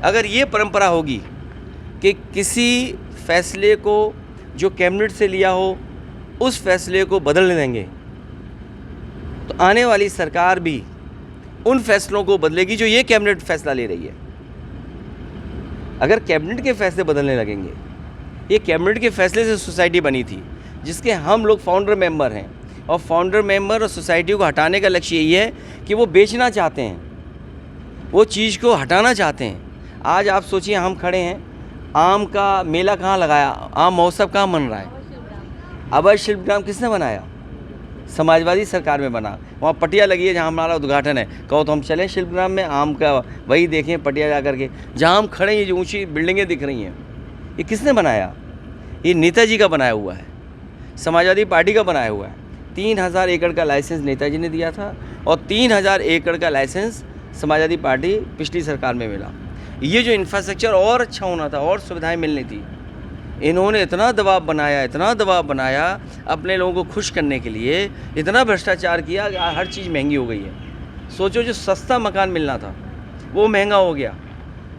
अगर ये परंपरा होगी कि किसी फैसले को जो कैबिनेट से लिया हो उस फैसले को बदलने देंगे, तो आने वाली सरकार भी उन फैसलों को बदलेगी जो ये कैबिनेट फैसला ले रही है। अगर कैबिनेट के फैसले बदलने लगेंगे, ये कैबिनेट के फैसले से सोसाइटी बनी थी जिसके हम लोग फाउंडर मेंबर हैं, और फाउंडर मेंबर और सोसाइटी को हटाने का लक्ष्य यही है कि वो बेचना चाहते हैं, वो चीज़ को हटाना चाहते हैं। आज आप सोचिए, हम खड़े हैं, आम का मेला कहाँ लगाया, आम महोत्सव कहाँ मन रहा है? अभय शिल्पग्राम किसने बनाया? समाजवादी सरकार में बना। वहाँ पटिया लगी है जहाँ हमारा उद्घाटन है। कहो तो हम चलें शिल्पग्राम में, आम का वही देखें पटिया जा करके। जहाँ हम खड़े हैं, ये जो ऊंची बिल्डिंगें दिख रही हैं, ये किसने बनाया? ये नेताजी का बनाया हुआ है, समाजवादी पार्टी का बनाया हुआ है। 3000 एकड़ का लाइसेंस नेताजी ने दिया था और 3000 एकड़ का लाइसेंस समाजवादी पार्टी पिछली सरकार में मिला। ये जो इंफ्रास्ट्रक्चर और अच्छा होना था और सुविधाएं मिलनी थी, इन्होंने इतना दबाव बनाया अपने लोगों को खुश करने के लिए, इतना भ्रष्टाचार किया कि हर चीज़ महंगी हो गई है। सोचो, जो सस्ता मकान मिलना था वो महंगा हो गया,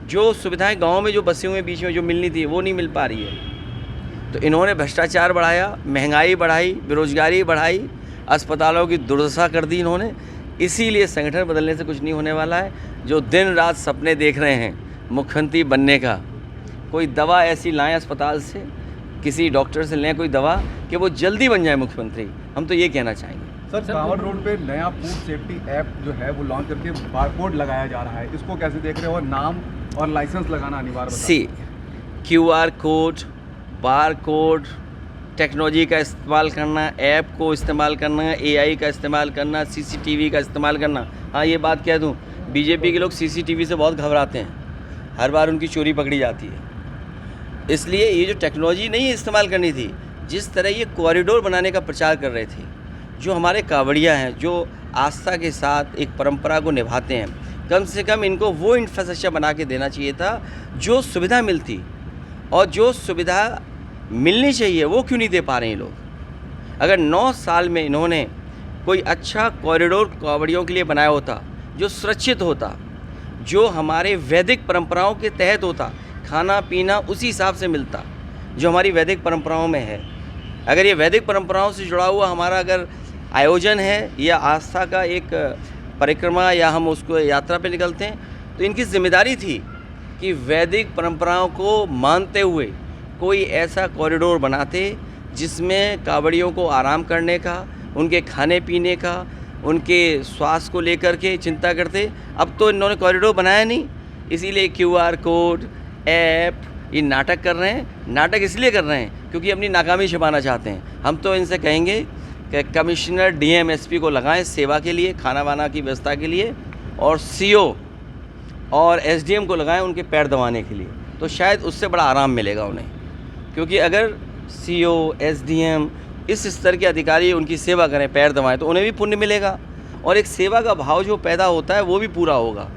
जो सुविधाएं गांव में जो बसे हुए बीच में जो मिलनी थी वो नहीं मिल पा रही है। तो इन्होंने भ्रष्टाचार बढ़ाया, महंगाई बढ़ाई, बेरोजगारी बढ़ाई, अस्पतालों की दुर्दशा कर दी इन्होंने। इसीलिए संगठन बदलने से कुछ नहीं होने वाला है। जो दिन रात सपने देख रहे हैं मुख्यमंत्री बनने का, कोई दवा ऐसी लाएं अस्पताल से, किसी डॉक्टर से लें कोई दवा कि वो जल्दी बन जाए मुख्यमंत्री, हम तो ये कहना चाहेंगे। सर, कांवड़ रोड पे नया फूड सेफ्टी ऐप जो है वो लॉन्च करके बारकोड लगाया जा रहा है, इसको कैसे देख रहे हो? और नाम और लाइसेंस लगाना अनिवार्य सी QR code, bar code, technology का इस्तेमाल करना, ऐप को इस्तेमाल करना, AI का इस्तेमाल करना, CCTV का इस्तेमाल करना। हाँ, ये बात कह दूँ, बीजेपी के लोग CCTV से बहुत घबराते हैं, हर बार उनकी चोरी पकड़ी जाती है। इसलिए ये जो टेक्नोलॉजी नहीं इस्तेमाल करनी थी, जिस तरह ये कॉरिडोर बनाने का प्रचार कर रहे थे, जो हमारे कांवड़िया हैं, जो आस्था के साथ एक परंपरा को निभाते हैं, कम से कम इनको वो इंफ्रास्ट्रक्चर बना के देना चाहिए था जो सुविधा मिलती, और जो सुविधा मिलनी चाहिए वो क्यों नहीं दे पा रहे हैं लोग। अगर 9 साल में इन्होंने कोई अच्छा कॉरिडोर कांवड़ियों के लिए बनाया होता, जो सुरक्षित होता, जो हमारे वैदिक परंपराओं के तहत होता, खाना पीना उसी हिसाब से मिलता जो हमारी वैदिक परंपराओं में है। अगर ये वैदिक परंपराओं से जुड़ा हुआ हमारा अगर आयोजन है या आस्था का एक परिक्रमा या हम उसको यात्रा पे निकलते हैं, तो इनकी जिम्मेदारी थी कि वैदिक परंपराओं को मानते हुए कोई ऐसा कॉरिडोर बनाते जिसमें कांवड़ियों को आराम करने का, उनके खाने पीने का, उनके स्वास्थ्य को लेकर के चिंता करते। अब तो इन्होंने कॉरिडोर बनाया नहीं, इसीलिए QR कोड, ऐप, ये नाटक कर रहे हैं। नाटक इसलिए कर रहे हैं क्योंकि अपनी नाकामी छिपाना चाहते हैं। हम तो इनसे कहेंगे कि कमिश्नर DM SP को लगाएं सेवा के लिए, खाना वाना की व्यवस्था के लिए, और CO और SDM को लगाएं उनके पैर दबाने के लिए, तो शायद उससे बड़ा आराम मिलेगा उन्हें। क्योंकि अगर CO, SDM इस स्तर के अधिकारी उनकी सेवा करें, पैर दबाएं, तो उन्हें भी पुण्य मिलेगा और एक सेवा का भाव जो पैदा होता है वो भी पूरा होगा।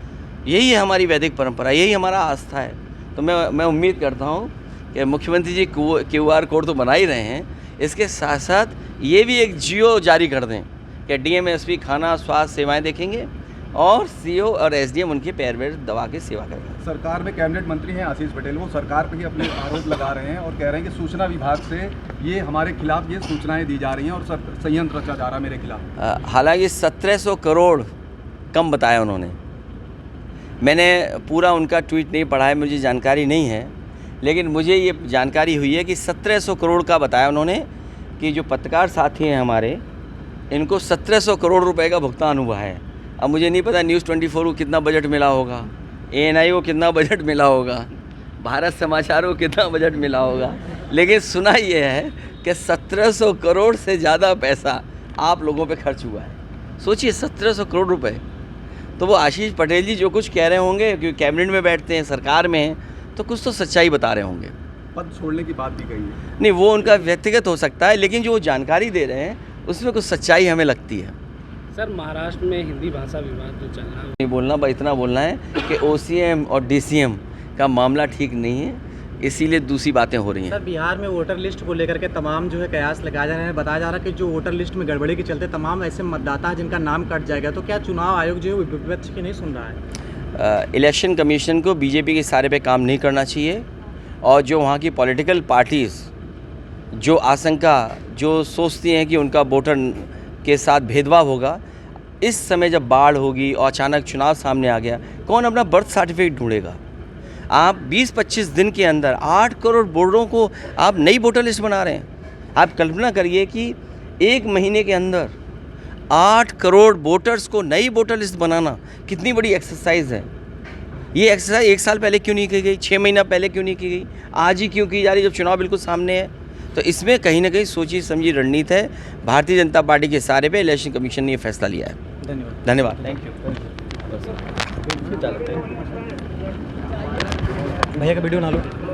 यही है हमारी वैदिक परंपरा, यही हमारा आस्था है। तो मैं उम्मीद करता हूँ कि मुख्यमंत्री जी QR कोड तो बना ही रहे हैं, इसके साथ साथ ये भी एक जियो जारी कर दें कि DM SP खाना स्वास्थ्य सेवाएं देखेंगे और CO और SDM उनके पैर में दबा के सेवा करेंगे। सरकार में कैबिनेट मंत्री हैं आशीष पटेल, वो सरकार पे ही अपने आरोप लगा रहे हैं और कह रहे हैं कि सूचना विभाग से ये हमारे खिलाफ ये सूचनाएं दी जा रही हैं और षड्यंत्र रचा जा रहा है मेरे खिलाफ। हालांकि 1700 करोड़ कम बताया उन्होंने। मैंने पूरा उनका ट्वीट नहीं पढ़ा है, मुझे जानकारी नहीं है, लेकिन मुझे ये जानकारी हुई है कि 1700 करोड़ का बताया उन्होंने कि जो पत्रकार साथी हैं हमारे, इनको 1700 करोड़ रुपए का भुगतान हुआ है। अब मुझे नहीं पता News 24 को कितना बजट मिला होगा, ANI को कितना बजट मिला होगा, भारत समाचार को कितना बजट मिला होगा, लेकिन सुना ये है कि 1700 करोड़ से ज़्यादा पैसा आप लोगों पे खर्च हुआ है। सोचिए 1700 करोड़ रुपए। तो वो आशीष पटेल जी जो कुछ कह रहे होंगे, क्योंकि कैबिनेट में बैठते हैं, सरकार में हैं, तो कुछ तो सच्चाई बता रहे होंगे। पद छोड़ने की बात भी कही है? नहीं, वो उनका व्यक्तिगत हो सकता है, लेकिन जो वो जानकारी दे रहे हैं उसमें कुछ सच्चाई हमें लगती है। सर, महाराष्ट्र में हिंदी भाषा विवाद जो चल रहा है, नहीं बोलना, बस इतना बोलना है कि OCM और DCM का मामला ठीक नहीं है, इसीलिए दूसरी बातें हो रही हैं। सर, बिहार में वोटर लिस्ट को लेकर के तमाम जो है कयास लगाए जा रहे हैं, बताया जा रहा है कि जो वोटर लिस्ट में गड़बड़ी के चलते तमाम ऐसे मतदाता हैं जिनका नाम कट जाएगा, तो क्या चुनाव आयोग जो है विपक्ष की नहीं सुन रहा है? इलेक्शन कमीशन को बीजेपी के इशारे पे काम नहीं करना चाहिए और जो वहाँ की पॉलिटिकल पार्टीज़ जो आशंका जो सोचती हैं कि उनका वोटर के साथ भेदभाव होगा, इस समय जब बाढ़ होगी और अचानक चुनाव सामने आ गया, कौन अपना बर्थ सर्टिफिकेट ढूंढेगा? आप 20-25 दिन के अंदर 8 करोड़ वोटरों को आप नई वोटर लिस्ट बना रहे हैं। आप कल्पना करिए कि 1 महीने के अंदर 8 करोड़ वोटर्स को नई वोटर लिस्ट बनाना कितनी बड़ी एक्सरसाइज है। ये एक्सरसाइज 1 साल पहले क्यों नहीं की गई, 6 महीना पहले क्यों नहीं की गई, आज ही क्यों की जा रही जब चुनाव बिल्कुल सामने है? तो इसमें कहीं ना कहीं सोची समझी रणनीति है। भारतीय जनता पार्टी के इशारे पे इलेक्शन कमीशन ने ये फैसला लिया है। धन्यवाद। Thank you. भैया का वीडियो बना लो।